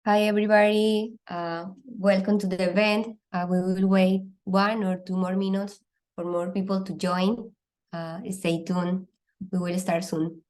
Hi, everybody. Welcome to the event. We will wait 1 or 2 more minutes for more people to join. Stay tuned. We will start soon.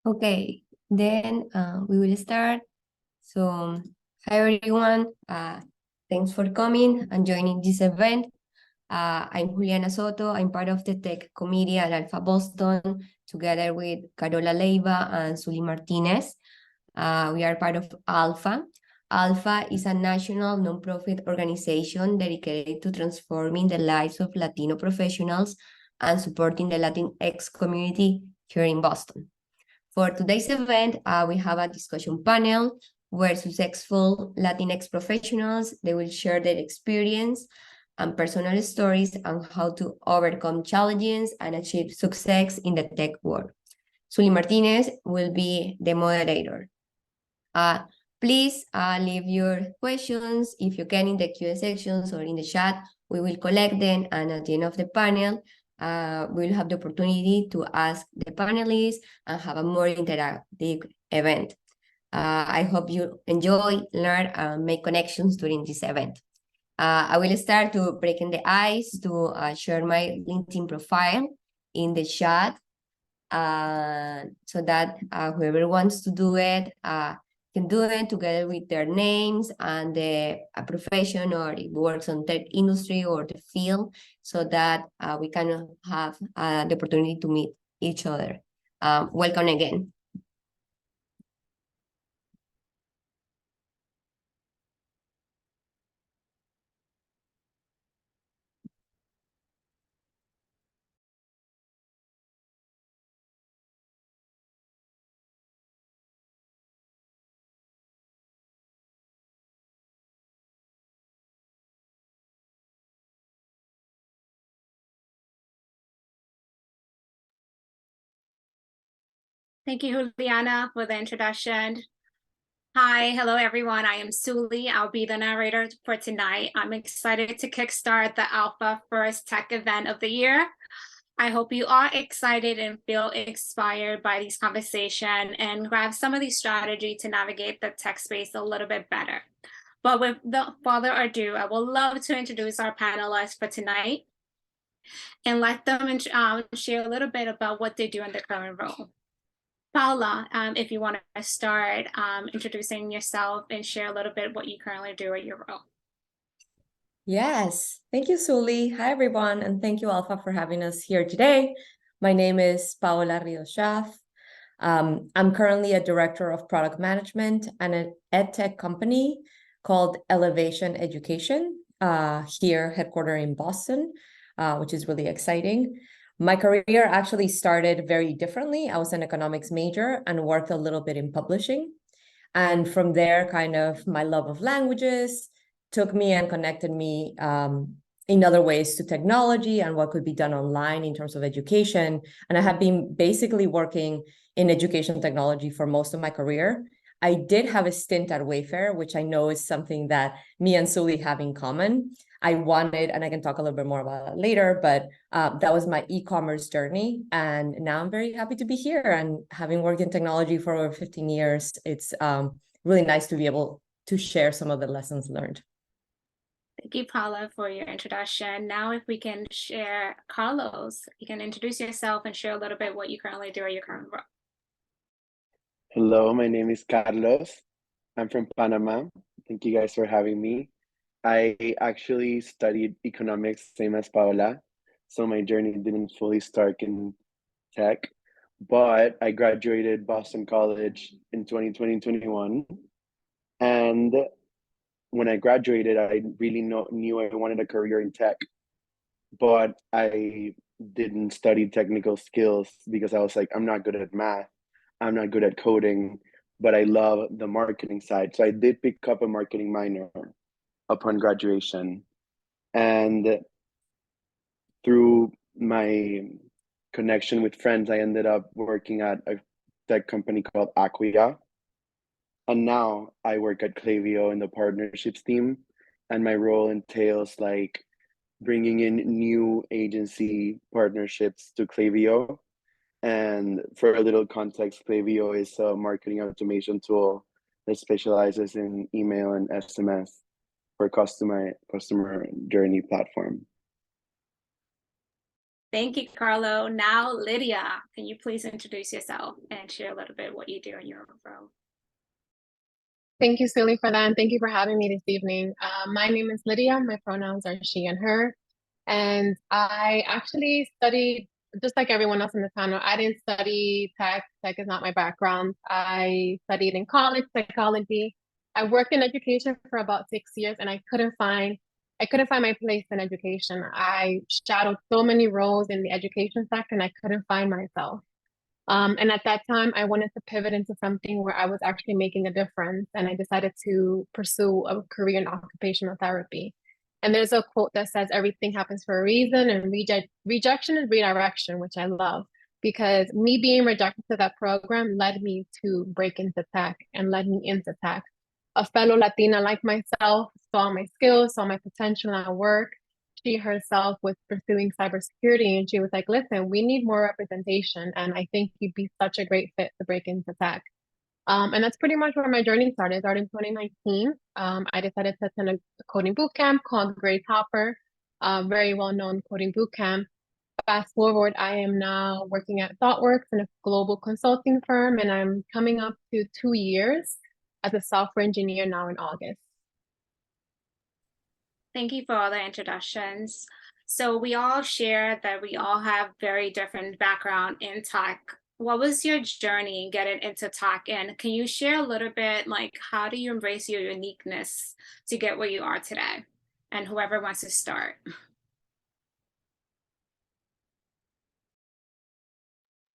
Okay, then we will start. So, hi, everyone. Thanks for coming and joining this event. I'm Juliana Soto. I'm part of the tech committee at ALPFA Boston, together with Carola Leiva and Sully Martinez. We are part of ALPFA. ALPFA is a national nonprofit organization dedicated to transforming the lives of Latino professionals and supporting the Latinx community here in Boston. For today's event, we have a discussion panel where successful Latinx professionals, they will share their experience and personal stories on how to overcome challenges and achieve success in the tech world. Sully Martinez will be the moderator. Please leave your questions, if you can, in the Q&A sections or in the chat. We will collect them, and at the end of the panel, we'll have the opportunity to ask the panelists and have a more interactive event. I hope you enjoy, learn, and make connections during this event. I will start to breaking the ice to share my LinkedIn profile in the chat so that whoever wants to do it can do it together with their names and the profession, or it works on tech industry or the field, so that we can have the opportunity to meet each other. Welcome again. Thank you, Juliana, for the introduction. Hi, hello, everyone. I am Sully. I'll be the narrator for tonight. I'm excited to kickstart the ALPFA first tech event of the year. I hope you are excited and feel inspired by this conversation and grab some of these strategies to navigate the tech space a little bit better. But with no further ado, I would love to introduce our panelists for tonight and let them share a little bit about what they do in their current role. Paula, if you want to start introducing yourself and share a little bit what you currently do at your role. Yes, thank you, Sully. Hi, everyone, and thank you, ALPFA, for having us here today. My name is Paola Rios-Schaff. I'm currently a director of product management at an EdTech company called Elevation Education, here headquartered in Boston, which is really exciting. My career actually started very differently. I was an economics major and worked a little bit in publishing. And from there, kind of my love of languages took me and connected me in other ways to technology and what could be done online in terms of education. And I have been basically working in education technology for most of my career. I did have a stint at Wayfair, which I know is something that me and Sully have in common. I wanted, and I can talk a little bit more about that later, but that was my e-commerce journey. And now I'm very happy to be here. And having worked in technology for over 15 years, it's really nice to be able to share some of the lessons learned. Thank you, Paula, for your introduction. Now, if we can share, Carlos, you can introduce yourself and share a little bit what you currently do or your current role. Hello, my name is Carlos. I'm from Panama. Thank you guys for having me. I actually studied economics, same as Paola, so my journey didn't fully start in tech, but I graduated Boston College in 2020-21. And when I graduated, I really knew I wanted a career in tech, but I didn't study technical skills because I was like, I'm not good at math. I'm not good at coding, but I love the marketing side. So I did pick up a marketing minor upon graduation. And through my connection with friends, I ended up working at a tech company called Acquia. And now I work at Klaviyo in the partnerships team. And my role entails like bringing in new agency partnerships to Klaviyo. And for a little context, Klaviyo is a marketing automation tool that specializes in email and SMS for customer journey platform. Thank you, Carlo. Now, Lydia, can you please introduce yourself and share a little bit what you do in your role? Thank you, Sully, for that. And thank you for having me this evening. My name is Lydia. My pronouns are she and her. And I actually studied, just like everyone else in the panel, I didn't study tech. Tech is not my background. I studied in college psychology. I worked in education for about 6 years, and I couldn't find my place in education. I shadowed so many roles in the education sector, and I couldn't find myself. And at that time, I wanted to pivot into something where I was actually making a difference. And I decided to pursue a career in occupational therapy. And there's a quote that says, everything happens for a reason, and rejection is redirection, which I love, because me being rejected to that program led me to break into tech and led me into tech. A fellow Latina like myself saw my skills, saw my potential at work. She herself was pursuing cybersecurity, and she was like, listen, we need more representation, and I think you'd be such a great fit to break into tech. And that's pretty much where my journey started. It started in 2019. I decided to attend a coding bootcamp called Great Hopper, a very well-known coding bootcamp. Fast forward, I am now working at ThoughtWorks in a global consulting firm, and I'm coming up to 2 years as a software engineer now in August. Thank you for all the introductions. So we all share that we all have very different background in tech. What was your journey getting into tech? And can you share a little bit, like, how do you embrace your uniqueness to get where you are today? And whoever wants to start.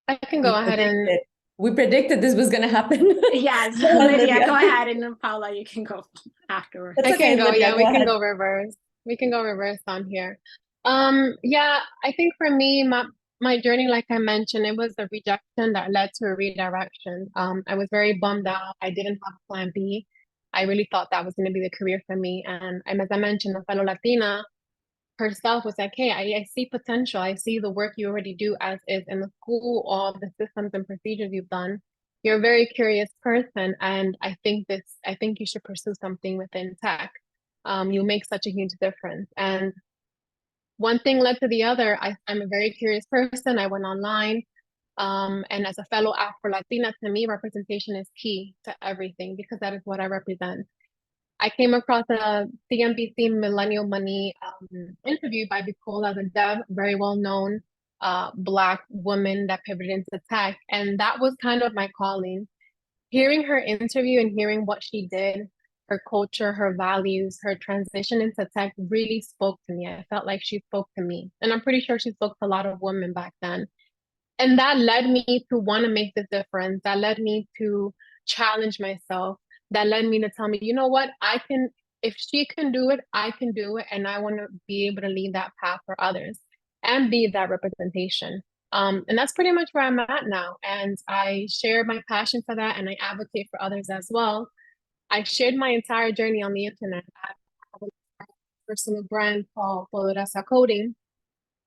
I can go ahead and... We predicted this was going to happen. Yes, Lydia, go ahead. And then Paula, you can go afterwards. I can go, Lydia, yeah, we can go reverse. We can go reverse on here. Yeah, I think for me, my journey, like I mentioned, it was a rejection that led to a redirection. I was very bummed out. I didn't have a plan B. I really thought that was going to be the career for me. And as I mentioned, a fellow Latina herself was like, hey, I see potential. I see the work you already do as is in the school, all the systems and procedures you've done. You're a very curious person, and I think you should pursue something within tech. You make such a huge difference. And one thing led to the other. I'm a very curious person. I went online. And as a fellow Afro-Latina, to me, representation is key to everything because that is what I represent. I came across a CNBC Millennial Money interview by Bicola the Dev, very well-known Black woman that pivoted into tech. And that was kind of my calling. Hearing her interview and hearing what she did her culture, her values, her transition into tech really spoke to me. I felt like she spoke to me. And I'm pretty sure she spoke to a lot of women back then. And that led me to want to make this difference. That led me to challenge myself. That led me to tell me, you know what, I can, if she can do it, I can do it. And I want to be able to lead that path for others and be that representation. And that's pretty much where I'm at now. And I share my passion for that and I advocate for others as well. I shared my entire journey on the internet. I have a personal brand called Poderosa Coding,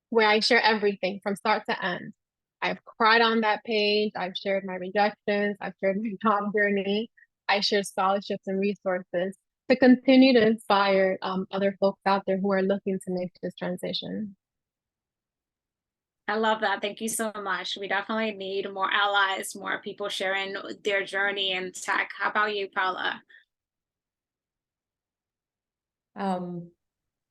where I share everything from start to end. I've cried on that page. I've shared my rejections. I've shared my job journey. I share scholarships and resources to continue to inspire other folks out there who are looking to make this transition. I love that. Thank you so much. We definitely need more allies, more people sharing their journey in tech. How about you, Paula?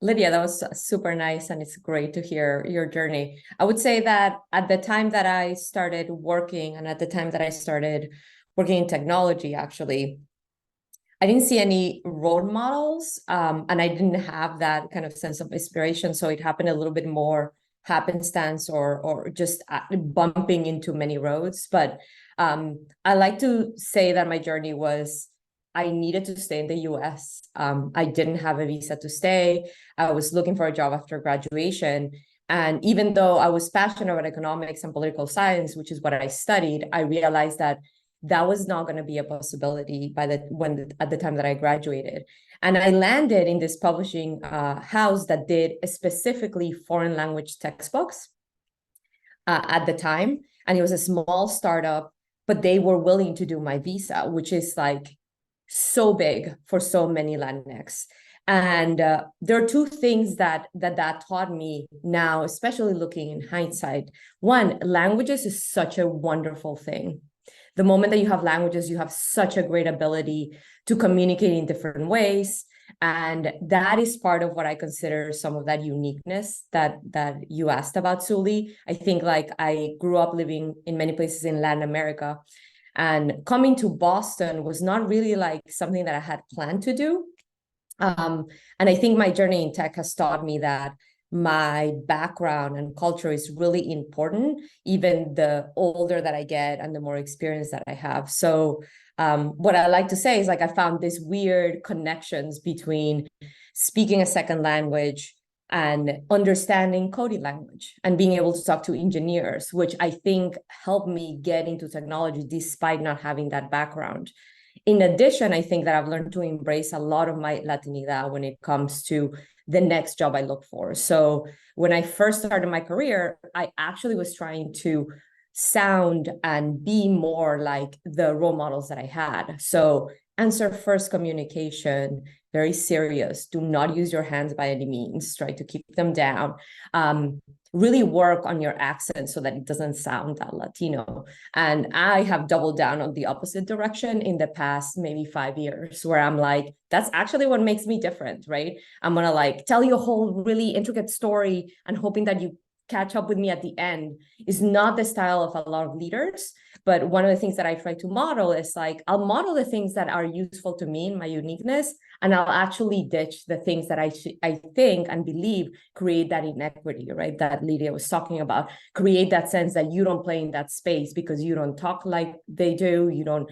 Lydia, that was super nice, and it's great to hear your journey. I would say that at the time that I started working, and at the time that I started working in technology, actually, I didn't see any role models, and I didn't have that kind of sense of inspiration. So it happened a little bit more happenstance or just bumping into many roads. But I like to say that my journey was, I needed to stay in the US. I didn't have a visa to stay. I was looking for a job after graduation. And even though I was passionate about economics and political science, which is what I studied, I realized that that was not going to be a possibility at the time that I graduated. And I landed in this publishing house that did specifically foreign language textbooks at the time. And it was a small startup, but they were willing to do my visa, which is like so big for so many Latinx. And there are two things that taught me now, especially looking in hindsight. One, languages is such a wonderful thing. The moment that you have languages, you have such a great ability to communicate in different ways. And that is part of what I consider some of that uniqueness that you asked about, Suli. I think like I grew up living in many places in Latin America, and coming to Boston was not really like something that I had planned to do. And I think my journey in tech has taught me that my background and culture is really important, even the older that I get and the more experience that I have. So what I like to say is like I found these weird connections between speaking a second language and understanding coding language and being able to talk to engineers, which I think helped me get into technology despite not having that background. In addition, I think that I've learned to embrace a lot of my Latinidad when it comes to the next job I look for. So when I first started my career, I actually was trying to sound and be more like the role models that I had. So answer first communication, very serious. Do not use your hands by any means. Try to keep them down. Really work on your accent so that it doesn't sound that Latino. And I have doubled down on the opposite direction in the past maybe 5 years, where I'm like, that's actually what makes me different, right? I'm gonna like tell you a whole really intricate story and hoping that you catch up with me at the end is not the style of a lot of leaders. But one of the things that I try to model is like, I'll model the things that are useful to me in my uniqueness, and I'll actually ditch the things that I think and believe create that inequity, right? That Lydia was talking about, create that sense that you don't play in that space because you don't talk like they do, you don't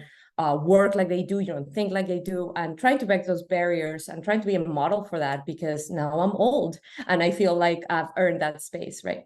work like they do, you don't think like they do, and trying to break those barriers and trying to be a model for that, because now I'm old and I feel like I've earned that space, right?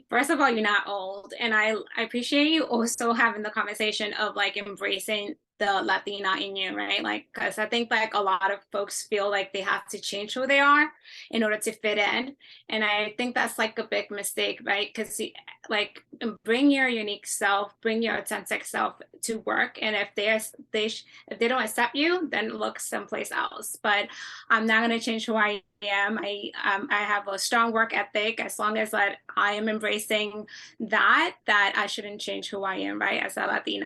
First of all, you're not old, and I appreciate you also having the conversation of like embracing the Latina in you, right? Like, because I think like a lot of folks feel like they have to change who they are in order to fit in, and I think that's like a big mistake, right? Because like bring your unique self, bring your authentic self to work, and if they don't accept you, then look someplace else. But I'm not going to change who I am. I have a strong work ethic. As long as that I am embracing that I shouldn't change who I am, right, as a Latina.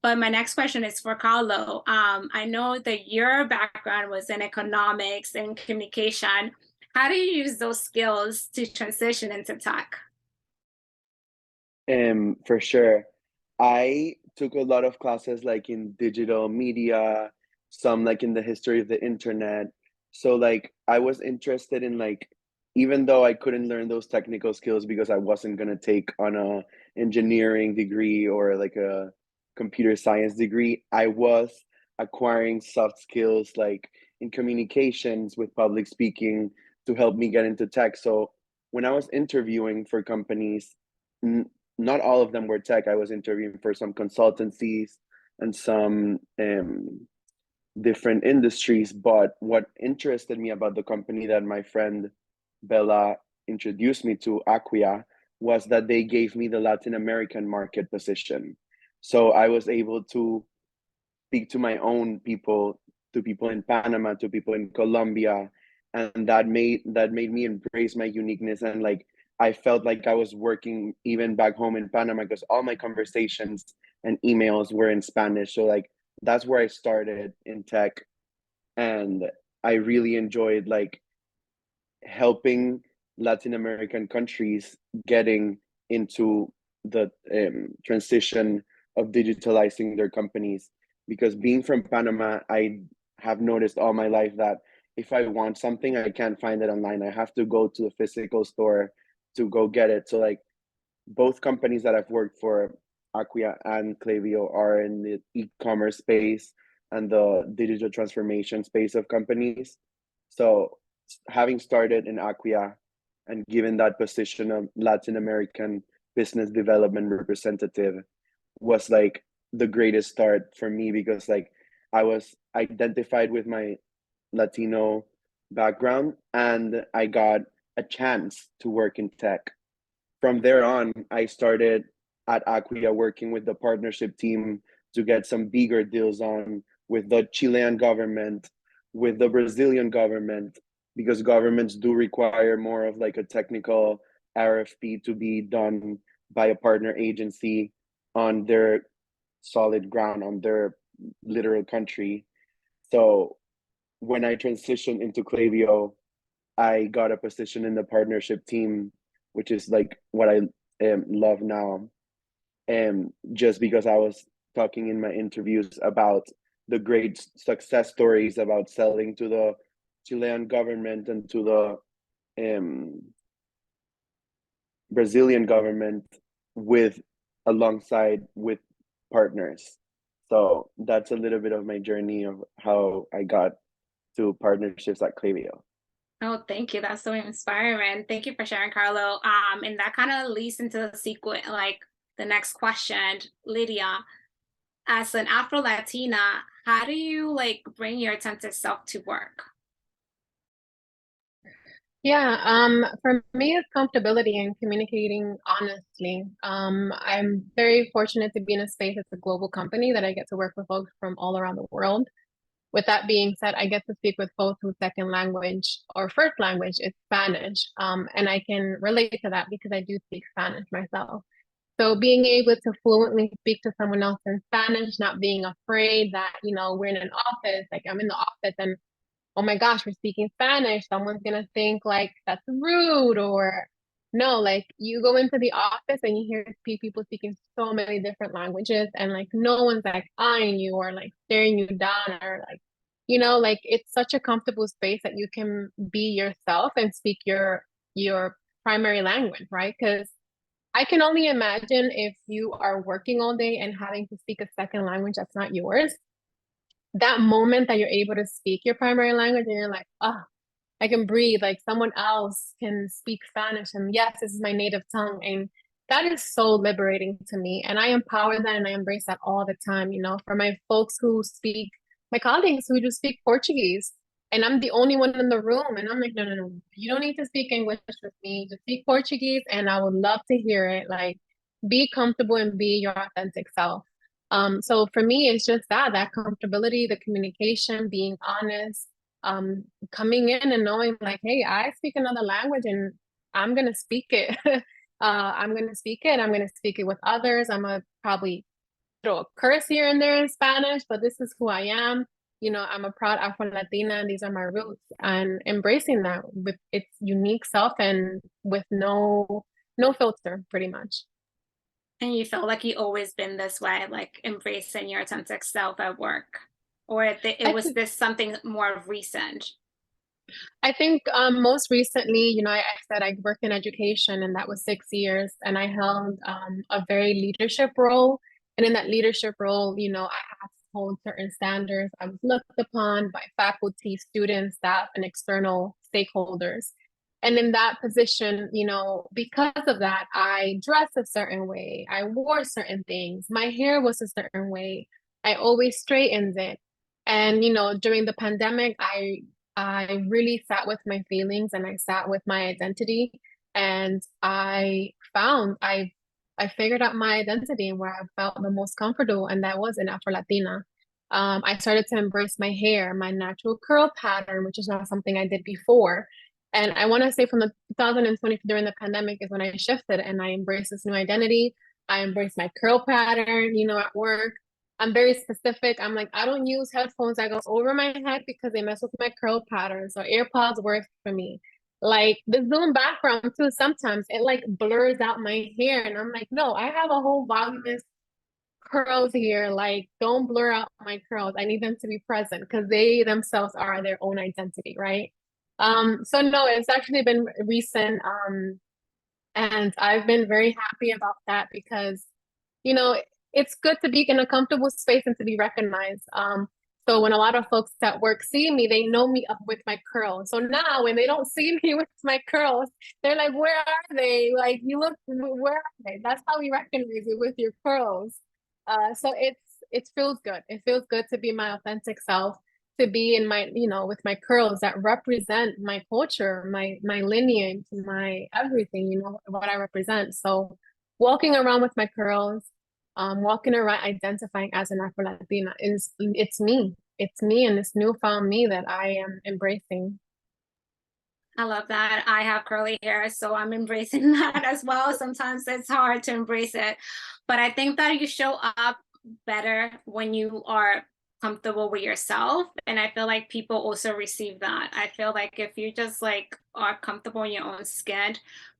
But my next question is for Carlo. I know that your background was in economics and communication. How do you use those skills to transition into tech? For sure. I took a lot of classes like in digital media, some like in the history of the internet. So like I was interested in like, even though I couldn't learn those technical skills because I wasn't gonna take on a engineering degree or like a computer science degree, I was acquiring soft skills like in communications with public speaking to help me get into tech. So when I was interviewing for companies, not all of them were tech. I was interviewing for some consultancies and some different industries. But what interested me about the company that my friend Bella introduced me to, Acquia, was that they gave me the Latin American market position. So I was able to speak to my own people, to people in Panama, to people in Colombia, and that made me embrace my uniqueness. And like I felt like I was working even back home in Panama because all my conversations and emails were in Spanish. So like that's where I started in tech, and I really enjoyed like helping Latin American countries getting into the transition of digitalizing their companies. Because being from Panama, I have noticed all my life that if I want something, I can't find it online. I have to go to the physical store to go get it. So like both companies that I've worked for, Acquia and Klaviyo, are in the e-commerce space and the digital transformation space of companies. So having started in Acquia and given that position of Latin American business development representative was like the greatest start for me, because like I was identified with my Latino background and I got a chance to work in tech. From there on, I started at Acquia working with the partnership team to get some bigger deals on with the Chilean government, with the Brazilian government, because governments do require more of like a technical RFP to be done by a partner agency on their solid ground, on their literal country. So when I transitioned into Klaviyo, I got a position in the partnership team, which is like what I love now. And just because I was talking in my interviews about the great success stories about selling to the Chilean government and to the Brazilian government with alongside with partners. So that's a little bit of my journey of how I got to partnerships at Klaviyo. Oh, thank you. That's so inspiring. Thank you for sharing, Carlo. And that kind of leads into the sequence, like the next question, Lydia. As an Afro Latina, how do you like bring your authentic self to work? Yeah, for me, it's comfortability and communicating honestly. I'm very fortunate to be in a space that's a global company that I get to work with folks from all around the world. With that being said, I get to speak with folks whose second language or first language is Spanish. And I can relate to that because I do speak Spanish myself. So being able to fluently speak to someone else in Spanish, not being afraid that, we're in an office, like I'm in the office and oh my gosh, we're speaking Spanish. Someone's gonna think like that's rude, or no, like you go into the office and you hear people speaking so many different languages and like no one's like eyeing you or like staring you down or like, like it's such a comfortable space that you can be yourself and speak your primary language, right? Because I can only imagine if you are working all day and having to speak a second language that's not yours, that moment that you're able to speak your primary language and you're like, oh, I can breathe, like someone else can speak Spanish. And yes, this is my native tongue. And that is so liberating to me. And I empower that and I embrace that all the time, for my folks who speak, my colleagues who just speak Portuguese. And I'm the only one in the room. And I'm like, no, no, no, you don't need to speak English with me. Just speak Portuguese. And I would love to hear it. Like, be comfortable and be your authentic self. So for me, it's just that comfortability, the communication, being honest, coming in and knowing like, hey, I speak another language and I'm gonna speak it. I'm gonna speak it. I'm gonna speak it with others. I'm gonna probably throw a curse here and there in Spanish, but this is who I am. I'm a proud Afro Latina and these are my roots, and embracing that with its unique self and with no filter, pretty much. And you feel like you always been this way, like embracing your authentic self at work? or it was think- this something more recent? I think most recently, I said I worked in education, and that was 6 years, and I held a very leadership role. And in that leadership role, I had to hold certain standards. I was looked upon by faculty, students, staff, and external stakeholders. And in that position, because of that, I dressed a certain way. I wore certain things. My hair was a certain way. I always straightened it. And, during the pandemic, I really sat with my feelings, and I sat with my identity, and I figured out my identity and where I felt the most comfortable, and that was in Afro-Latina. I started to embrace my hair, my natural curl pattern, which is not something I did before. And I want to say from the 2020 during the pandemic is when I shifted and I embraced this new identity. I embraced my curl pattern, at work. I'm very specific. I'm like, I don't use headphones that go over my head because they mess with my curl pattern. So AirPods work for me. Like the Zoom background too, sometimes it like blurs out my hair. And I'm like, no, I have a whole voluminous curls here. Like, don't blur out my curls. I need them to be present because they themselves are their own identity, right? So no, it's actually been recent. And I've been very happy about that because, it's good to be in a comfortable space and to be recognized. So when a lot of folks at work see me, they know me up with my curls. So now when they don't see me with my curls, they're like, where are they? Like, where are they? That's how we recognize you, with your curls. So it feels good. It feels good to be my authentic self, to be in my, with my curls that represent my culture, my lineage, my everything, what I represent. So walking around with my curls, walking around identifying as an Afro-Latina it's me. It's me and this newfound me that I am embracing. I love that. I have curly hair, so I'm embracing that as well. Sometimes it's hard to embrace it, but I think that you show up better when you are comfortable with yourself. And I feel like people also receive that. I feel like if you just like are comfortable in your own skin,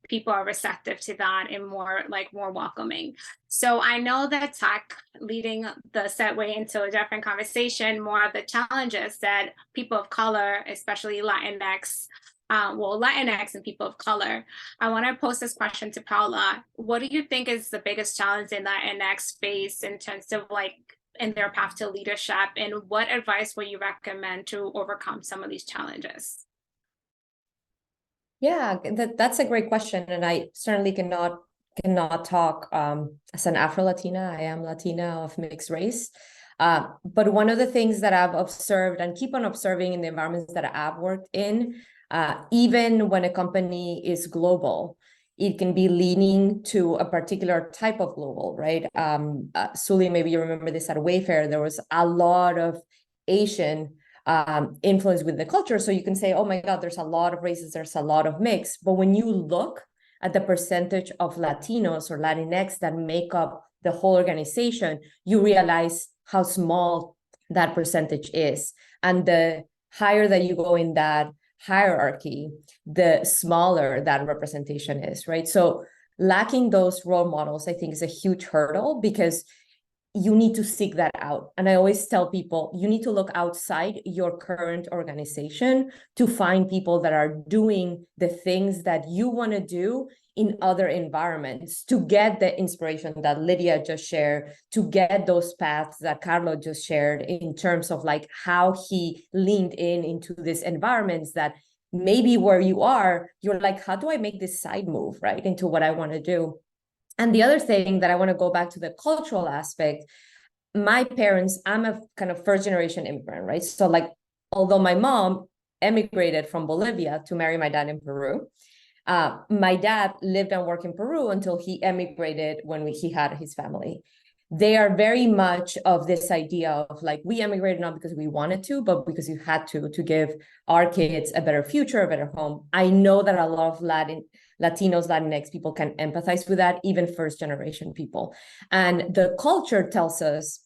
people are receptive to that and more welcoming. So I know that tech, leading the segue into a different conversation, more of the challenges that people of color, especially Latinx and people of color. I want to pose this question to Paula. What do you think is the biggest challenge in Latinx face in terms of in their path to leadership, and what advice would you recommend to overcome some of these challenges? Yeah, that's a great question, and I certainly cannot talk as an Afro-Latina. I am Latina of mixed race. But one of the things that I've observed and keep on observing in the environments that I've worked in, even when a company is global, it can be leaning to a particular type of global, right? Suli, maybe you remember this at Wayfair, there was a lot of Asian influence with the culture. So you can say, oh my God, there's a lot of races, there's a lot of mix. But when you look at the percentage of Latinos or Latinx that make up the whole organization, you realize how small that percentage is. And the higher that you go in that hierarchy, the smaller that representation is, right? So lacking those role models, I think, is a huge hurdle because you need to seek that out. And I always tell people, you need to look outside your current organization to find people that are doing the things that you want to do in other environments, to get the inspiration that Lydia just shared, to get those paths that Carlo just shared in terms of how he leaned into these environments that maybe where you are, you're like, how do I make this side move, right, into what I want to do? And the other thing that I want to go back to the cultural aspect, my parents, I'm a kind of first generation immigrant, right? So although my mom emigrated from Bolivia to marry my dad in Peru, my dad lived and worked in Peru until he emigrated when he had his family. They are very much of this idea of we emigrated not because we wanted to, but because you had to give our kids a better future, a better home. I know that a lot of Latinos, Latinx people can empathize with that, even first generation people. And the culture tells us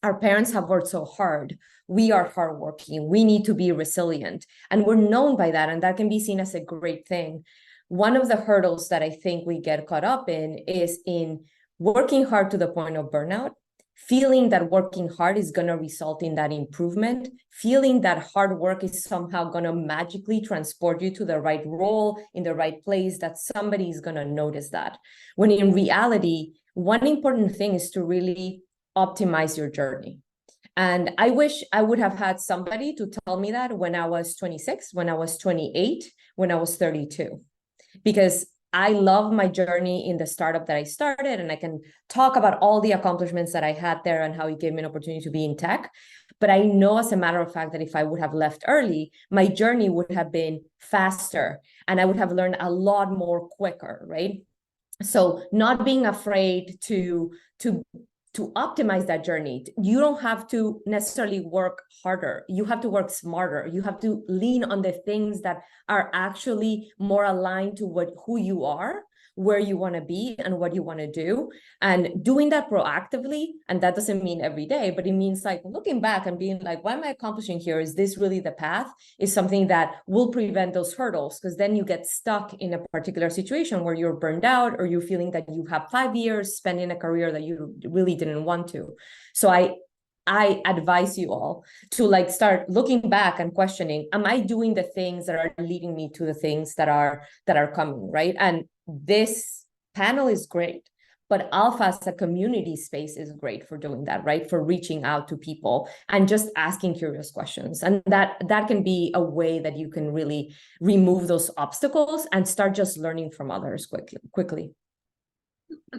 our parents have worked so hard. We are hardworking. We need to be resilient. And we're known by that. And that can be seen as a great thing. One of the hurdles that I think we get caught up in is in working hard to the point of burnout feeling that working hard is going to result in that improvement, feeling that hard work is somehow going to magically transport you to the right role in the right place, that somebody is going to notice that. When in reality, one important thing is to really optimize your journey. And I wish I would have had somebody to tell me that when I was 26, when I was 28, when I was 32, because I love my journey in the startup that I started, and I can talk about all the accomplishments that I had there and how it gave me an opportunity to be in tech. But I know, as a matter of fact, that if I would have left early, my journey would have been faster and I would have learned a lot more quicker, right? So not being afraid to optimize that journey. You don't have to necessarily work harder. You have to work smarter. You have to lean on the things that are actually more aligned to who you are, where you want to be, and what you want to do. And doing that proactively, and that doesn't mean every day, but it means like looking back and being like, what am I accomplishing here? Is this really the path? Is something that will prevent those hurdles, because then you get stuck in a particular situation where you're burned out, or you're feeling that you have 5 years spent in a career that you really didn't want to. So I advise you all to like start looking back and questioning, am I doing the things that are leading me to the things that are coming, right? And this panel is great, but ALPFA as a community space is great for doing that, right? For reaching out to people and just asking curious questions. And that can be a way that you can really remove those obstacles and start just learning from others quickly.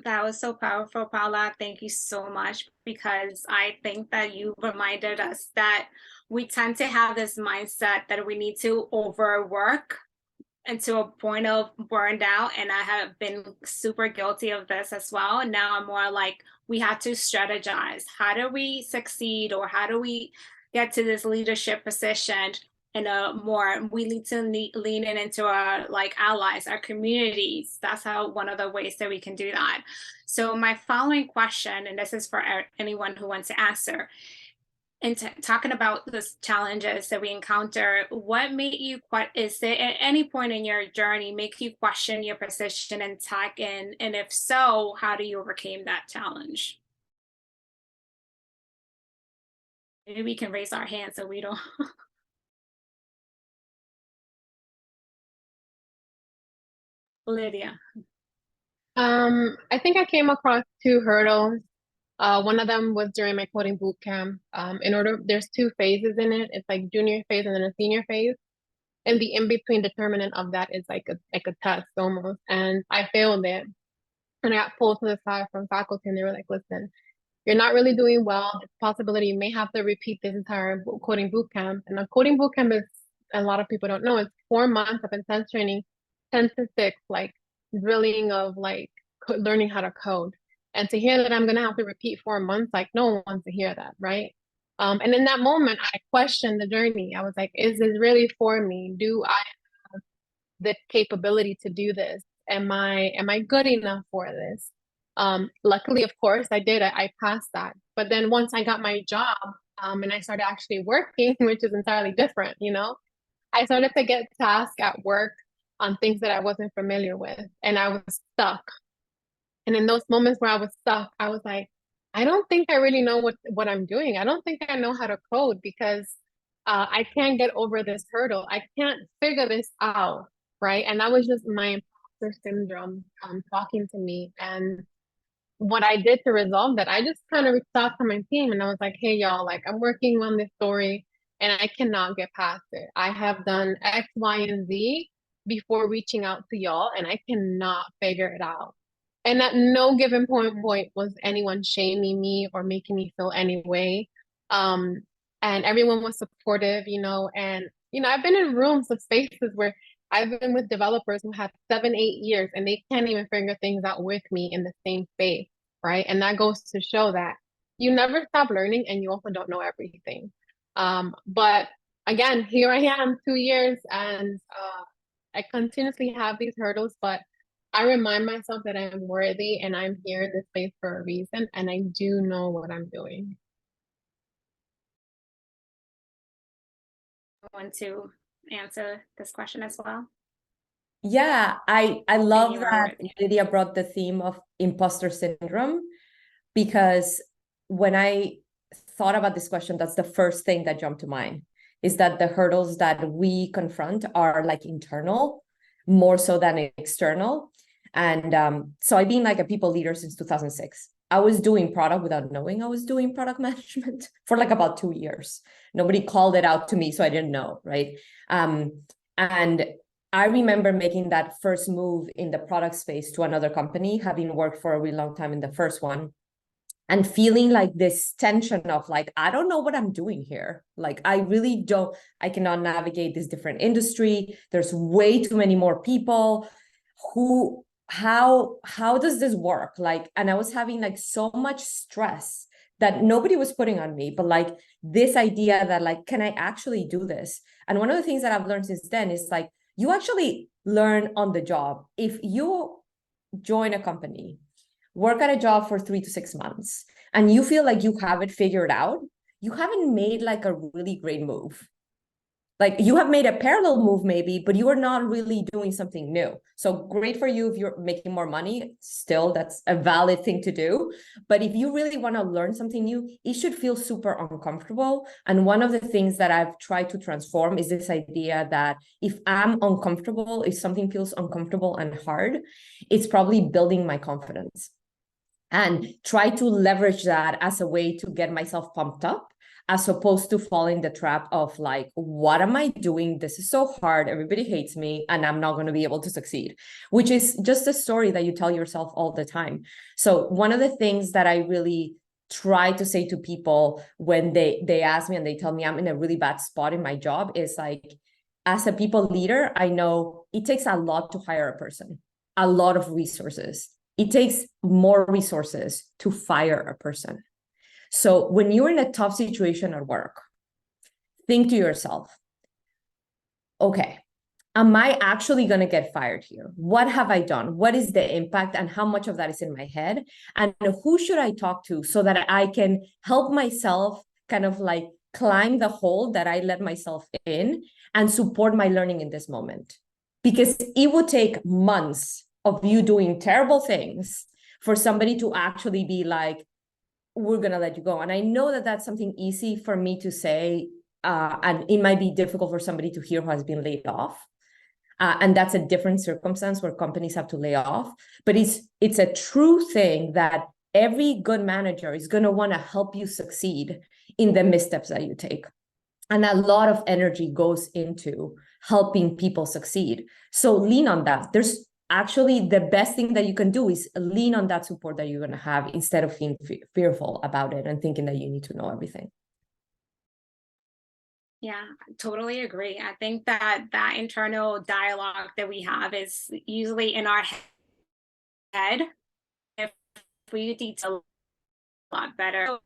That was so powerful, Paula. Thank you so much, because I think that you reminded us that we tend to have this mindset that we need to overwork and to a point of burned out. And I have been super guilty of this as well. And now I'm more like, we have to strategize. How do we succeed, or how do we get to this leadership position in a more, we need to lean into our like allies, our communities. That's how, one of the ways that we can do that. So my following question, and this is for anyone who wants to answer, and talking about the challenges that we encounter, what made you, is there at any point in your journey make you question your position in tech? And if so, how do you overcome that challenge? Maybe we can raise our hands so we don't. Lydia. I think I came across 2 hurdles. One of them was during my coding boot camp. There's 2 phases in it. It's like junior phase and then a senior phase. And the in-between determinant of that is like a test almost. And I failed it. And I got pulled to the side from faculty, and they were like, listen, you're not really doing well. There's a possibility you may have to repeat this entire coding boot camp. And a coding boot camp is, a lot of people don't know, it's 4 months of intense training, 10 to 6, like drilling of like learning how to code. And to hear that I'm going to have to repeat 4 months, like no one wants to hear that, right? And in that moment, I questioned the journey. I was like, is this really for me? Do I have the capability to do this? Am I good enough for this? Luckily, of course, I did. I passed that. But then once I got my job, and I started actually working, which is entirely different, you know, I started to get tasked at work on things that I wasn't familiar with, and I was stuck. And in those moments where I was stuck, I was like, I don't think I really know what I'm doing. I don't think I know how to code, because I can't get over this hurdle. I can't figure this out, right? And that was just my imposter syndrome talking to me. And what I did to resolve that, I just kind of reached out to my team, and I was like, hey, y'all, like I'm working on this story and I cannot get past it. I have done X, Y, and Z before reaching out to y'all, and I cannot figure it out. And at no given point was anyone shaming me or making me feel any way. And everyone was supportive, you know, and, you know, I've been in rooms of spaces where I've been with developers who have 7, 8 years, and they can't even figure things out with me in the same space, right? And that goes to show that you never stop learning, and you also don't know everything. But again, here I am 2 years, and I continuously have these hurdles, but I remind myself that I'm worthy and I'm here in this space for a reason, and I do know what I'm doing. Want to answer this question as well? Yeah, I love that Lydia brought the theme of imposter syndrome, because when I thought about this question, that's the first thing that jumped to mind, is that the hurdles that we confront are like internal more so than external. And so I've been like a people leader since 2006. I was doing product without knowing I was doing product management for like about 2 years. Nobody called it out to me, so I didn't know, right? And I remember making that first move in the product space to another company, having worked for a really long time in the first one, and feeling like this tension of like, I don't know what I'm doing here. Like, I really don't, I cannot navigate this different industry. There's way too many more people who, how does this work? Like, and I was having like so much stress that nobody was putting on me, but like this idea that like, can I actually do this? And one of the things that I've learned since then is like, you actually learn on the job. If you join a company, work at a job for 3 to 6 months, and you feel like you have it figured out, you haven't made like a really great move. Like, you have made a parallel move maybe, but you are not really doing something new. So great for you if you're making more money. Still, that's a valid thing to do. But if you really want to learn something new, it should feel super uncomfortable. And one of the things that I've tried to transform is this idea that if I'm uncomfortable, if something feels uncomfortable and hard, it's probably building my confidence. And try to leverage that as a way to get myself pumped up, as opposed to falling the trap of like, what am I doing? This is so hard. Everybody hates me and I'm not going to be able to succeed, which is just a story that you tell yourself all the time. So one of the things that I really try to say to people when they ask me and they tell me I'm in a really bad spot in my job is like, as a people leader, I know it takes a lot to hire a person, a lot of resources. It takes more resources to fire a person. So when you're in a tough situation at work, think to yourself, okay, am I actually going to get fired here? What have I done? What is the impact and how much of that is in my head? And who should I talk to so that I can help myself kind of like climb the hole that I let myself in and support my learning in this moment? Because it would take months of you doing terrible things for somebody to actually be like, we're going to let you go. And I know that that's something easy for me to say, and it might be difficult for somebody to hear who has been laid off. And that's a different circumstance where companies have to lay off. But it's a true thing that every good manager is going to want to help you succeed in the missteps that you take. And a lot of energy goes into helping people succeed. So lean on that. There's actually the best thing that you can do is lean on that support that you're going to have instead of being fearful about it and thinking that you need to know everything. Yeah, totally agree. I think that that internal dialogue that we have is usually in our head. If we detail a lot better.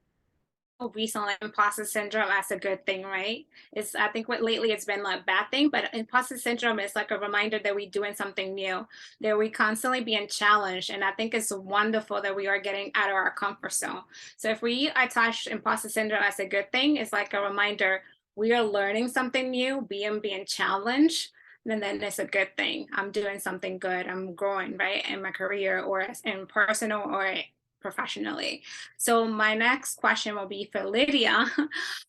Recently, imposter syndrome as a good thing, right? It's, I think what lately it's been like a bad thing, but imposter syndrome is like a reminder that we're doing something new, that we constantly being challenged. And I think it's wonderful that we are getting out of our comfort zone. So if we attach imposter syndrome as a good thing, it's like a reminder we are learning something new, being challenged. And then it's a good thing. I'm doing something good. I'm growing, right, in my career or in personal or professionally. So my next question will be for Lydia.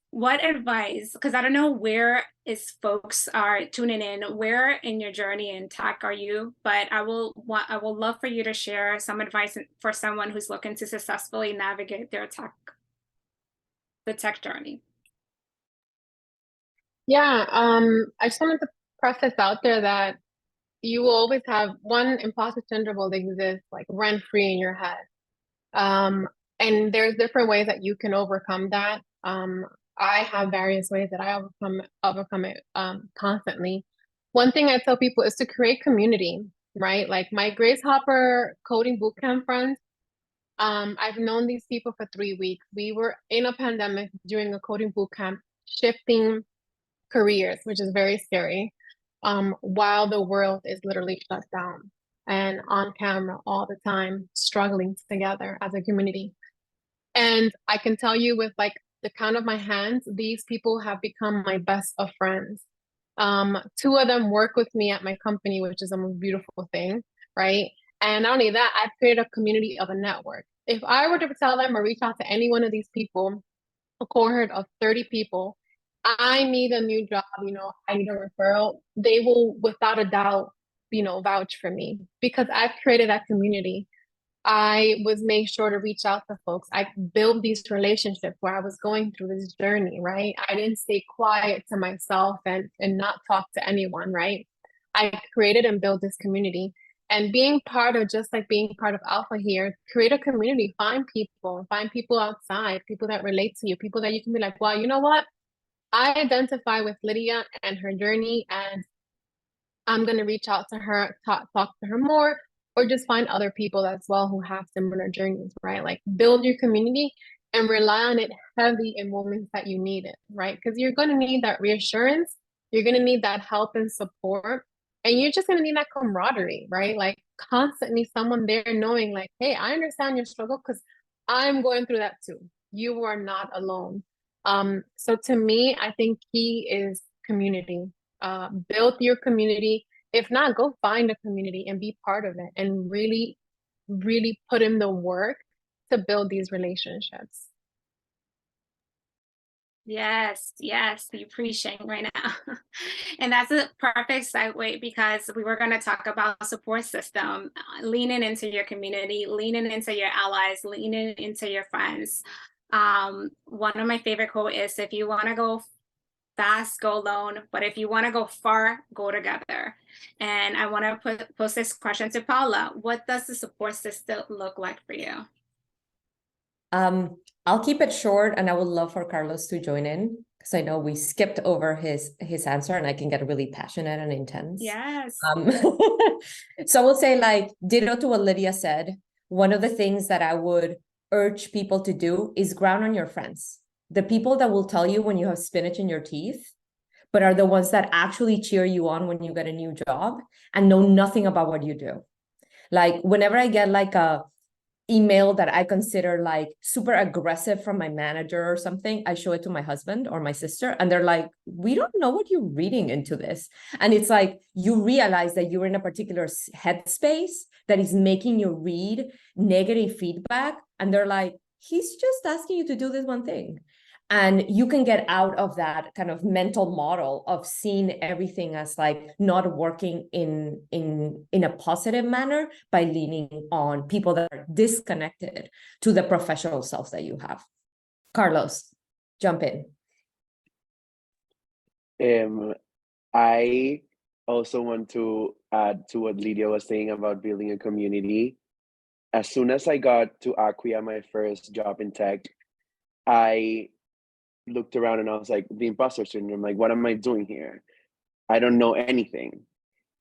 What advice, because I don't know where is folks are tuning in, where in your journey in tech are you, but I will love for you to share some advice for someone who's looking to successfully navigate the tech journey. Yeah, I just wanted to preface out there that you will always have one imposter syndrome will exist like rent free in your head. And there's different ways that you can overcome that. I have various ways that I overcome it constantly. One thing I tell people is to create community, right? Like my Grace Hopper coding bootcamp friends. I've known these people for 3 weeks. We were in a pandemic during a coding bootcamp, shifting careers, which is very scary, while the world is literally shut down and on camera all the time, struggling together as a community. And I can tell you with like the count of my hands, these people have become my best of friends. 2 of them work with me at my company, which is a beautiful thing, right? And not only that, I've created a community of a network. If I were to tell them or reach out to any one of these people, a cohort of 30 people, I need a new job, I need a referral, they will without a doubt, vouch for me because I've created that community. I was made sure to reach out to folks. I built these relationships where I was going through this journey, right? I didn't stay quiet to myself and not talk to anyone, right? I created and built this community. And being part of, just like being part of ALPFA here, create a community, find people outside, people that relate to you, people that you can be like, well, you know what? I identify with Lydia and her journey, and I'm going to reach out to her, talk to her more, or just find other people as well who have similar journeys, right? Like build your community and rely on it heavy in moments that you need it, right? Because you're going to need that reassurance, you're going to need that help and support, and you're just going to need that camaraderie, right? Like constantly someone there knowing like, hey, I understand your struggle because I'm going through that too. You are not alone. So to me, I think key is community. Build your community. If not, go find a community and be part of it and really, really put in the work to build these relationships. Yes, you're preaching right now. And that's a perfect segue because we were going to talk about support system, leaning into your community, leaning into your allies, leaning into your friends. One of my favorite quotes is, if you want to go fast, go alone, but if you want to go far, go together. And I want to pose this question to Paula. What does the support system look like for you? I'll keep it short, and I would love for Carlos to join in because I know we skipped over his answer, and I can get really passionate and intense. Yes. So I will say, like, ditto to what Lydia said. One of the things that I would urge people to do is ground on your friends. The people that will tell you when you have spinach in your teeth, but are the ones that actually cheer you on when you get a new job and know nothing about what you do. Like whenever I get like a email that I consider like super aggressive from my manager or something, I show it to my husband or my sister, and they're like, we don't know what you're reading into this. And it's like, you realize that you're in a particular headspace that is making you read negative feedback. And they're like, he's just asking you to do this one thing. And you can get out of that kind of mental model of seeing everything as like not working in a positive manner by leaning on people that are disconnected to the professional self that you have. Carlos, jump in. I also want to add to what Lydia was saying about building a community. As soon as I got to Acquia, my first job in tech, I looked around and I was like, the imposter syndrome, like, what am I doing here? I don't know anything.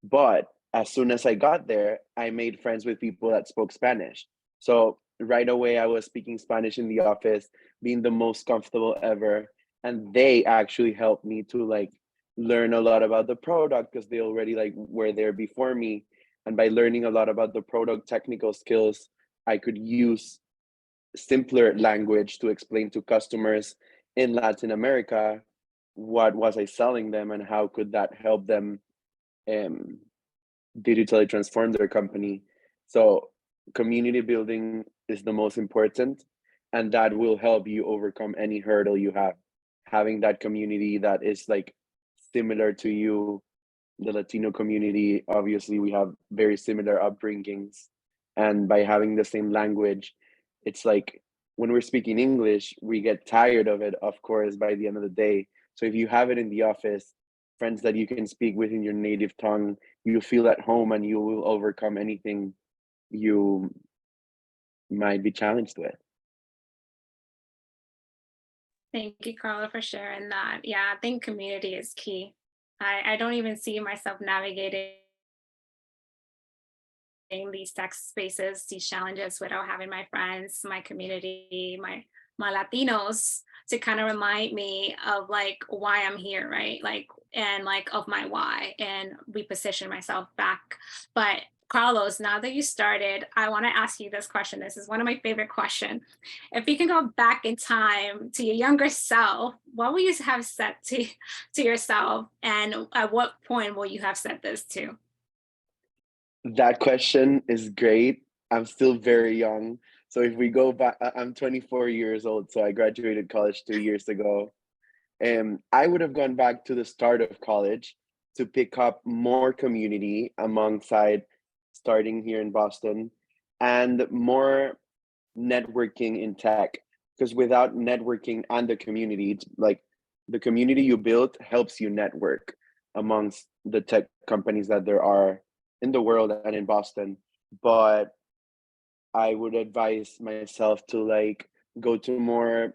But as soon as I got there, I made friends with people that spoke Spanish. So right away, I was speaking Spanish in the office, being the most comfortable ever. And they actually helped me to like learn a lot about the product because they already like were there before me. And by learning a lot about the product technical skills, I could use simpler language to explain to customers in Latin America what was I selling them and how could that help them digitally transform their company. So community building is the most important, and that will help you overcome any hurdle you have. Having that community that is like similar to you, the Latino community, obviously we have very similar upbringings, and by having the same language, it's like when we're speaking English, we get tired of it, of course, by the end of the day. So if you have it in the office, friends that you can speak with in your native tongue, you feel at home and you will overcome anything you might be challenged with. Thank you, Carla, for sharing that. Yeah, I think community is key. I don't even see myself navigating these tech spaces, these challenges without having my friends, my community, my Latinos to kind of remind me of like why I'm here, right? Like, and like of my why, and reposition myself back. But Carlos, now that you started, I want to ask you this question. This is one of my favorite questions. If you can go back in time to your younger self, what will you have said to yourself? And at what point will you have said this to? That question is great. I'm still very young, So if we go back, I'm 24 years old, so I graduated college 2 years ago. I would have gone back to the start of college to pick up more community alongside starting here in Boston and more networking in tech. Because without networking and the community, it's like the community you build helps you network amongst the tech companies that there are in the world and in Boston. But I would advise myself to like go to more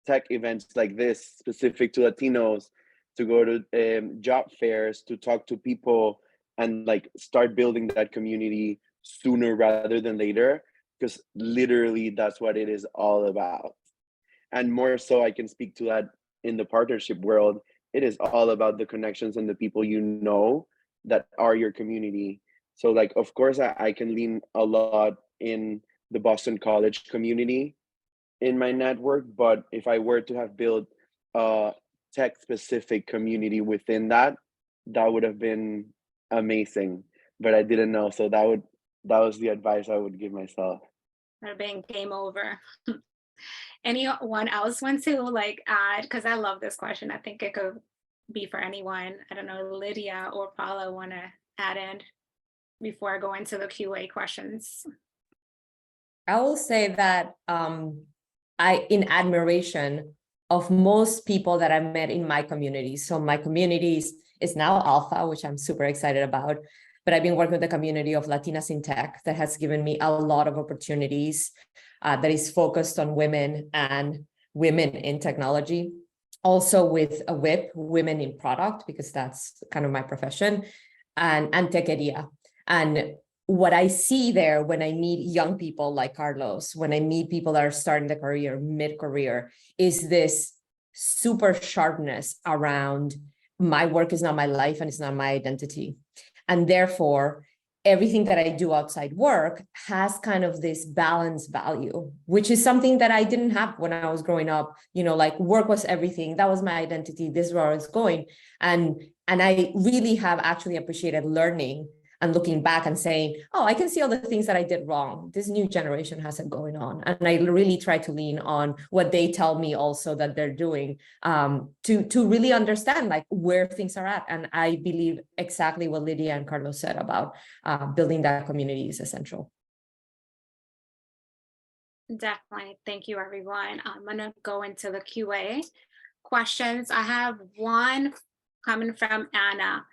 tech events like this, specific to Latinos, to go to job fairs, to talk to people, and like start building that community sooner rather than later, because literally that's what it is all about. And more so, I can speak to that in the partnership world. It is all about the connections and the people you know that are your community. So like, of course, I can lean a lot in the Boston College community in my network, but if I were to have built a tech specific community within that, that would have been amazing. But I didn't know, so that was the advice I would give myself. Would have been game over. Anyone else want to like add? Because I love this question. I think it could be for anyone. I don't know, Lydia or Paula want to add in before I go into the QA questions. I will say that in admiration of most people that I met in my community. So my community is now ALPFA, which I'm super excited about. But I've been working with the community of Latinas in tech that has given me a lot of opportunities that is focused on women and women in technology. Also with a WIP, women in product, because that's kind of my profession, and Techeria. And what I see there when I meet young people like Carlos, when I meet people that are starting the career, mid-career, is this super sharpness around my work is not my life and it's not my identity. And therefore, everything that I do outside work has kind of this balance value, which is something that I didn't have when I was growing up. You know, like work was everything. That was my identity. This is where I was going. And I really have actually appreciated learning and looking back and saying, oh, I can see all the things that I did wrong. This new generation has it going on. And I really try to lean on what they tell me also that they're doing to really understand like where things are at. And I believe exactly what Lydia and Carlos said about building that community is essential. Definitely. Thank you, everyone. I'm going to go into the QA questions. I have one coming from Anna.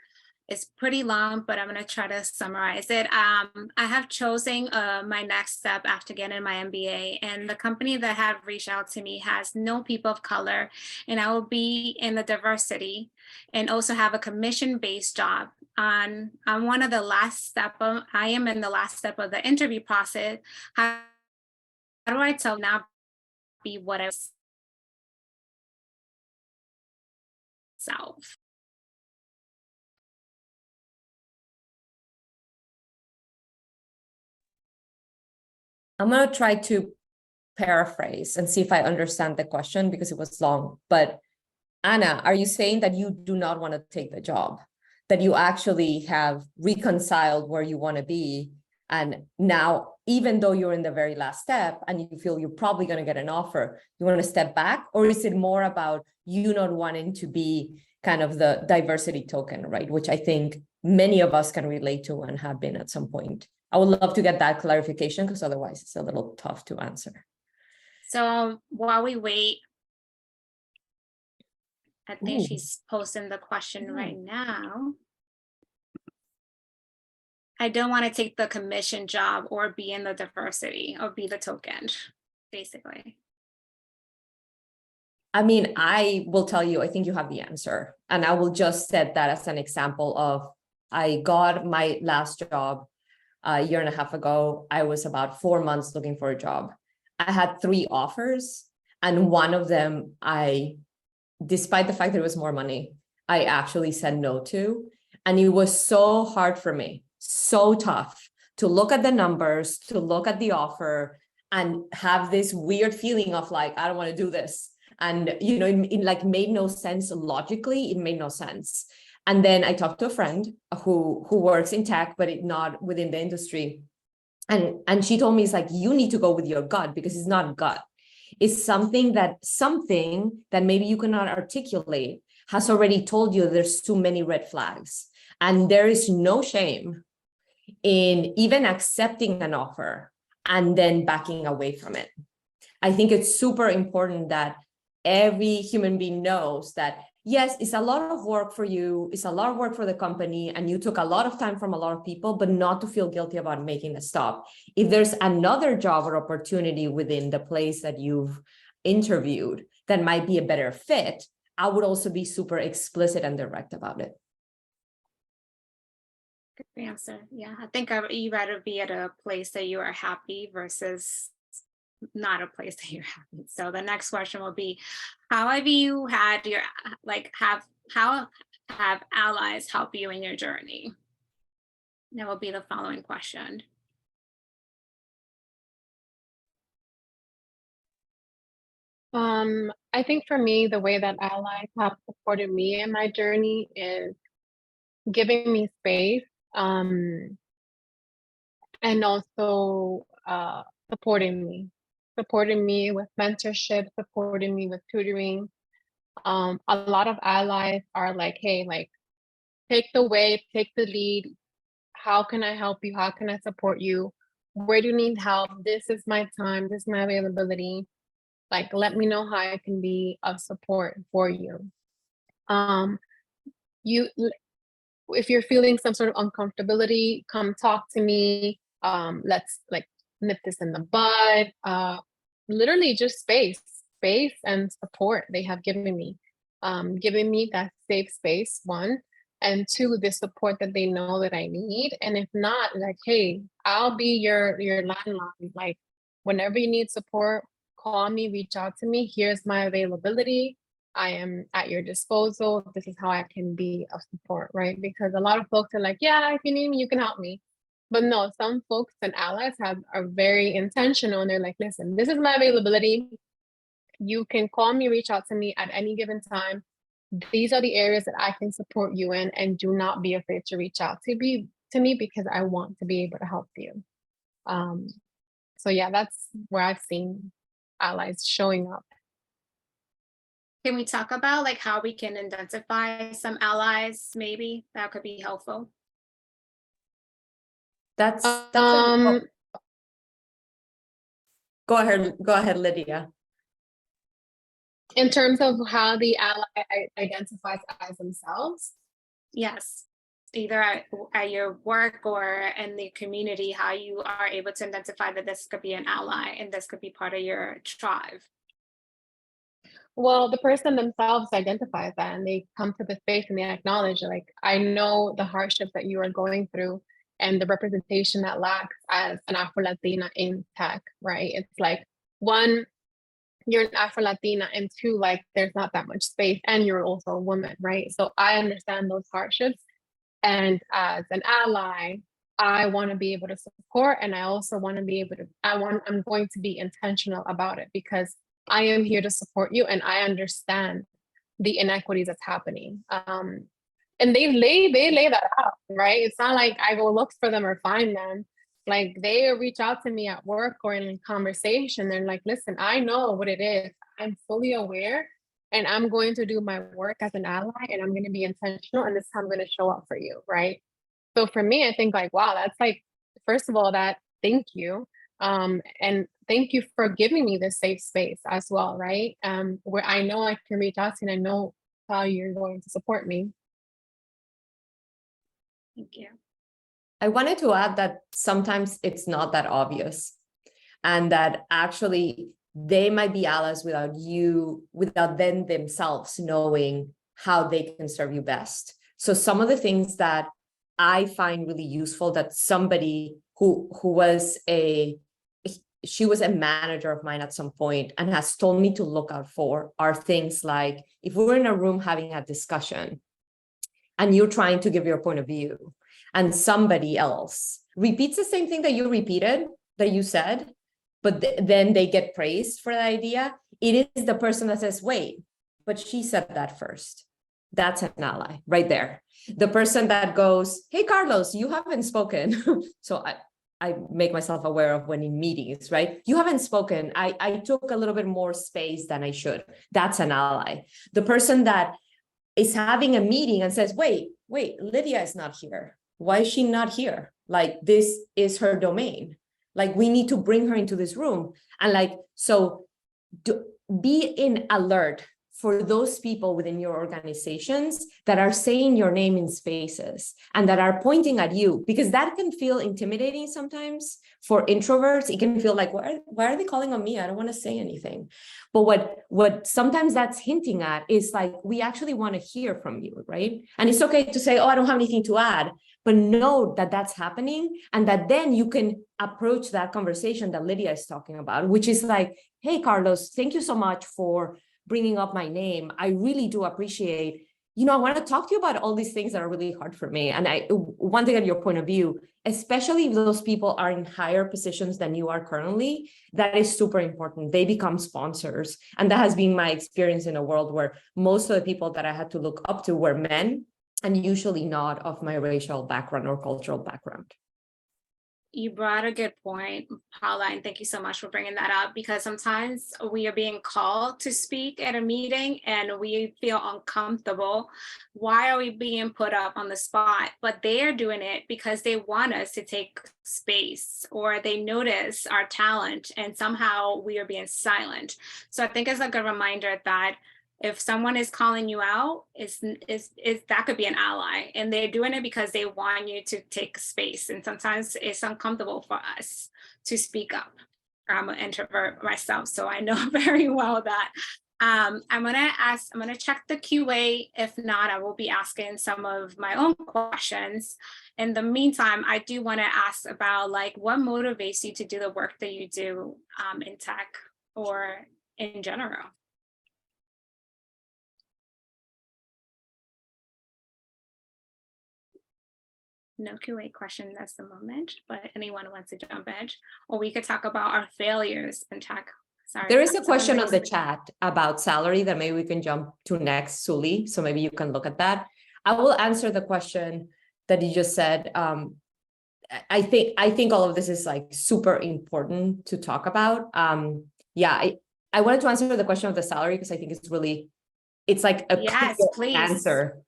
It's pretty long, but I'm going to try to summarize it. I have chosen my next step after getting my MBA, and the company that have reached out to me has no people of color, and I will be in the diversity and also have a commission-based job. I'm one of the last step. I am in the last step of the interview process. How do I tell not be what I self? I'm going to try to paraphrase and see if I understand the question because it was long. But Anna, are you saying that you do not want to take the job, that you actually have reconciled where you want to be? And now, even though you're in the very last step and you feel you're probably going to get an offer, you want to step back? Or is it more about you not wanting to be kind of the diversity token, right? Which I think many of us can relate to and have been at some point. I would love to get that clarification because otherwise it's a little tough to answer. So while we wait, I think she's posting the question right now. I don't want to take the commission job or be in the diversity or be the token, basically. I mean, I will tell you, I think you have the answer. And I will just set that as an example of, I got my last job a year and a half ago. I was about 4 months looking for a job. I had 3 offers, and one of them, despite the fact that it was more money, I actually said no to. And it was so hard for me, so tough to look at the numbers, to look at the offer and have this weird feeling of like, I don't want to do this. And, you know, it like made no sense logically, it made no sense. And then I talked to a friend who works in tech, but not within the industry. And she told me, it's like, you need to go with your gut, because it's not gut. It's something that maybe you cannot articulate has already told you there's too many red flags. And there is no shame in even accepting an offer and then backing away from it. I think it's super important that every human being knows that, yes, it's a lot of work for you, it's a lot of work for the company, and you took a lot of time from a lot of people, but not to feel guilty about making a stop. If there's another job or opportunity within the place that you've interviewed that might be a better fit, I would also be super explicit and direct about it. Good answer. Yeah, I think you rather be at a place that you are happy versus not a place that you're happy. So the next question will be, how have you had your, how have allies help you in your journey? That will be the following question. I think for me, the way that allies have supported me in my journey is giving me space, and also supporting me with mentorship, supporting me with tutoring. A lot of allies are like, hey, like, take the way, take the lead. How can I help you? How can I support you? Where do you need help? This is my time. This is my availability. Like, let me know how I can be of support for you. If you're feeling some sort of uncomfortability, come talk to me. Let's like nip this in the bud. Literally just space and support they have given me. Giving me that safe space, one, and two, the support that they know that I need. And if not, like, hey, I'll be your landline. Like, whenever you need support, call me, reach out to me. Here's my availability. I am at your disposal. This is how I can be of support, right? Because a lot of folks are like, yeah, if you need me, you can help me. But no, some folks and allies are very intentional, and they're like, listen, this is my availability. You can call me, reach out to me at any given time. These are the areas that I can support you in, and do not be afraid to reach out to me because I want to be able to help you. So yeah, that's where I've seen allies showing up. Can we talk about like how we can identify some allies? Maybe that could be helpful. That's Um, Go ahead, Lydia. In terms of how the ally identifies as themselves? Yes, either at your work or in the community, how you are able to identify that this could be an ally and this could be part of your tribe. Well, the person themselves identifies that, and they come to the space and they acknowledge, like, I know the hardships that you are going through and the representation that lacks as an Afro-Latina in tech, right? It's like, one, you're an Afro-Latina, and two, like, there's not that much space, and you're also a woman, right? So I understand those hardships, and as an ally, I want to be able to support, and I also want to be able to, I'm going to be intentional about it, because I am here to support you, and I understand the inequities that's happening. And they lay that out, right? It's not like I go look for them or find them. Like, they reach out to me at work or in conversation. They're like, listen, I know what it is. I'm fully aware, and I'm going to do my work as an ally, and I'm going to be intentional, and this is how I'm going to show up for you, right? So for me, I think like, wow, that's like, first of all, that thank you. And thank you for giving me this safe space as well, right? Where I know I can reach out to you, and I know how you're going to support me. Thank you. I wanted to add that sometimes it's not that obvious, and that actually they might be allies without them themselves knowing how they can serve you best. So some of the things that I find really useful, that somebody who was she was a manager of mine at some point and has told me to look out for, are things like, if we're in a room having a discussion and you're trying to give your point of view, and somebody else repeats the same thing that you said, but then they get praised for the idea, it is the person that says, wait, but she said that first. That's an ally right there. The person that goes, hey, Carlos, you haven't spoken. So I make myself aware of when in meetings, right? You haven't spoken. I took a little bit more space than I should. That's an ally. The person that is having a meeting and says, wait, Lydia is not here. Why is she not here? Like, this is her domain. Like, we need to bring her into this room. And like, so be in alert for those people within your organizations that are saying your name in spaces and that are pointing at you, because that can feel intimidating sometimes for introverts. It can feel like, why are they calling on me? I don't want to say anything. But what sometimes that's hinting at is like, we actually want to hear from you, right? And it's okay to say, oh, I don't have anything to add, but know that that's happening, and that then you can approach that conversation that Lydia is talking about, which is like, hey, Carlos, thank you so much for bringing up my name. I really do appreciate, I want to talk to you about all these things that are really hard for me. And I want to get your point of view, especially if those people are in higher positions than you are currently. That is super important. They become sponsors. And that has been my experience in a world where most of the people that I had to look up to were men, and usually not of my racial background or cultural background. You brought a good point, Paula, and thank you so much for bringing that up, because sometimes we are being called to speak at a meeting and we feel uncomfortable. Why are we being put up on the spot? But they are doing it because they want us to take space, or they notice our talent and somehow we are being silent. So I think it's a good reminder that if someone is calling you out, is that could be an ally, and they're doing it because they want you to take space. And sometimes it's uncomfortable for us to speak up. I'm an introvert myself, so I know very well that. I'm gonna check the QA. If not, I will be asking some of my own questions. In the meantime, I do want to ask about like what motivates you to do the work that you do in tech or in general. No QA question at the moment, but anyone wants to jump in, or we could talk about our failures in tech. Sorry. There is a question on the chat about salary that maybe we can jump to next, Suli. So maybe you can look at that. I will answer the question that you just said. I think all of this is like super important to talk about. I wanted to answer the question of the salary because I think it's like a clear answer.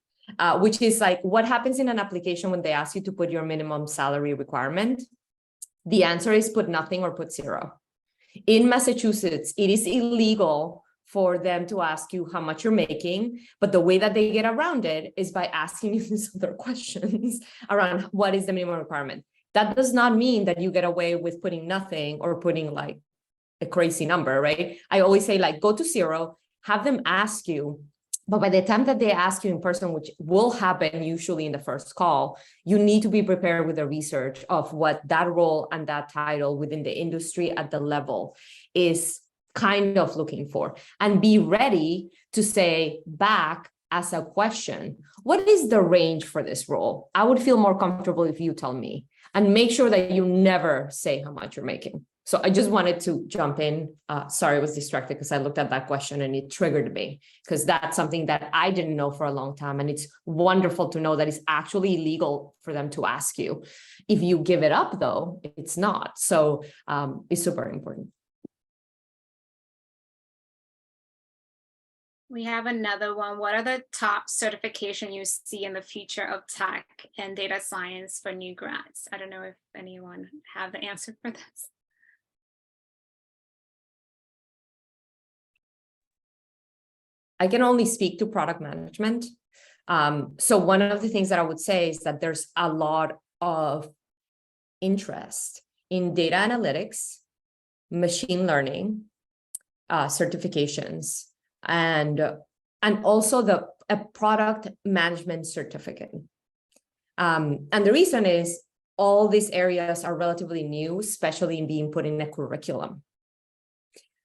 Which is like, what happens in an application when they ask you to put your minimum salary requirement? The answer is put nothing or put 0. In Massachusetts, it is illegal for them to ask you how much you're making, but the way that they get around it is by asking you these other questions around what is the minimum requirement. That does not mean that you get away with putting nothing or putting like a crazy number, right? I always say like, go to 0, have them ask you. But by the time that they ask you in person, which will happen usually in the first call, you need to be prepared with the research of what that role and that title within the industry at the level is kind of looking for. And be ready to say back as a question, what is the range for this role? I would feel more comfortable if you tell me, and make sure that you never say how much you're making. So I just wanted to jump in. Sorry, I was distracted because I looked at that question and it triggered me, because that's something that I didn't know for a long time. And it's wonderful to know that it's actually illegal for them to ask you. If you give it up, though, it's not. So it's super important. We have another one. What are the top certification you see in the future of tech and data science for new grads? I don't know if anyone have the answer for this. I can only speak to product management. So one of the things that I would say is that there's a lot of interest in data analytics, machine learning, certifications, and also a product management certificate. And the reason is all these areas are relatively new, especially in being put in a curriculum.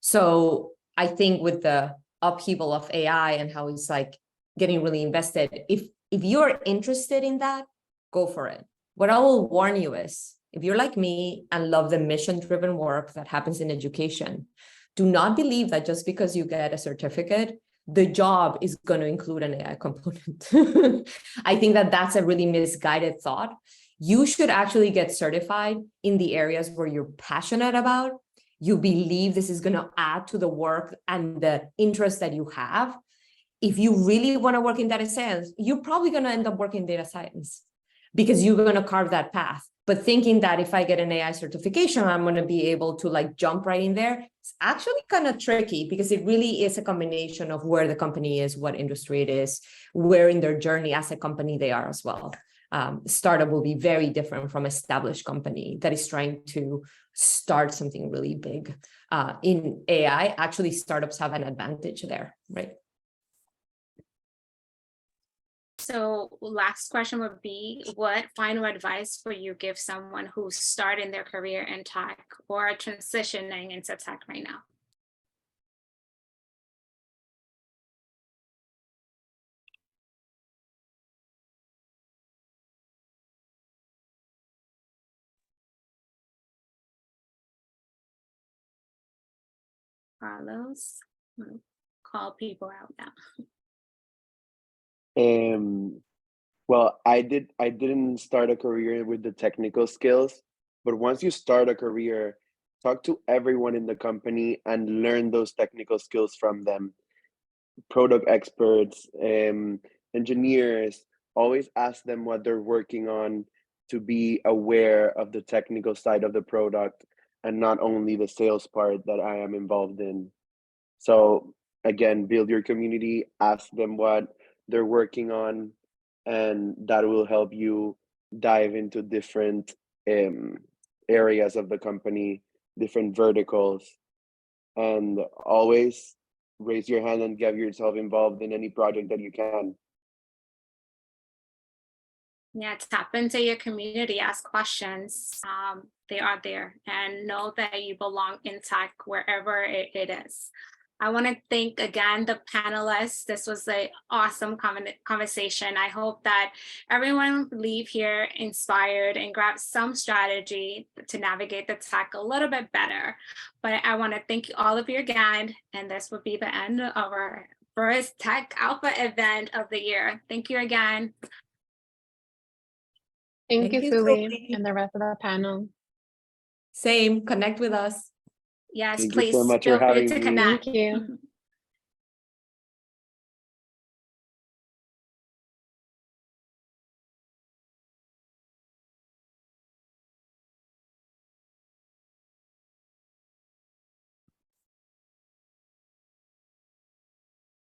So I think with the upheaval of AI and how it's like getting really invested, if you're interested in that, go for it. What I will warn you is, if you're like me and love the mission-driven work that happens in education, do not believe that just because you get a certificate, the job is going to include an AI component. I think that that's a really misguided thought. You should actually get certified in the areas where you're passionate about. You believe this is going to add to the work and the interest that you have. If you really want to work in data science, you're probably going to end up working in data science because you're going to carve that path. But thinking that if I get an AI certification, I'm going to be able to like jump right in there, it's actually kind of tricky because it really is a combination of where the company is, what industry it is, where in their journey as a company they are as well. Startup will be very different from established company that is trying to start something really big. In AI, actually, startups have an advantage there, right? So last question would be, what final advice would you give someone who's starting their career in tech or transitioning into tech right now? Carlos, I'm gonna call people out now. Well, I didn't start a career with the technical skills, but once you start a career, talk to everyone in the company and learn those technical skills from them. Product experts, engineers, always ask them what they're working on to be aware of the technical side of the product and not only the sales part that I am involved in. So again, build your community, ask them what they're working on, and that will help you dive into different areas of the company, different verticals, and always raise your hand and get yourself involved in any project that you can. Yeah, tap into your community, ask questions. They are there, and know that you belong in tech wherever it is. I want to thank again the panelists. This was an awesome conversation. I hope that everyone leave here inspired and grab some strategy to navigate the tech a little bit better. But I want to thank all of you again, and this will be the end of our first Tech Alpha event of the year. Thank you again. Thank you, Sully. Suli, and the rest of the panel. Same, connect with us. Yes, Thank you please so much for feel free having to me. connect. Thank you.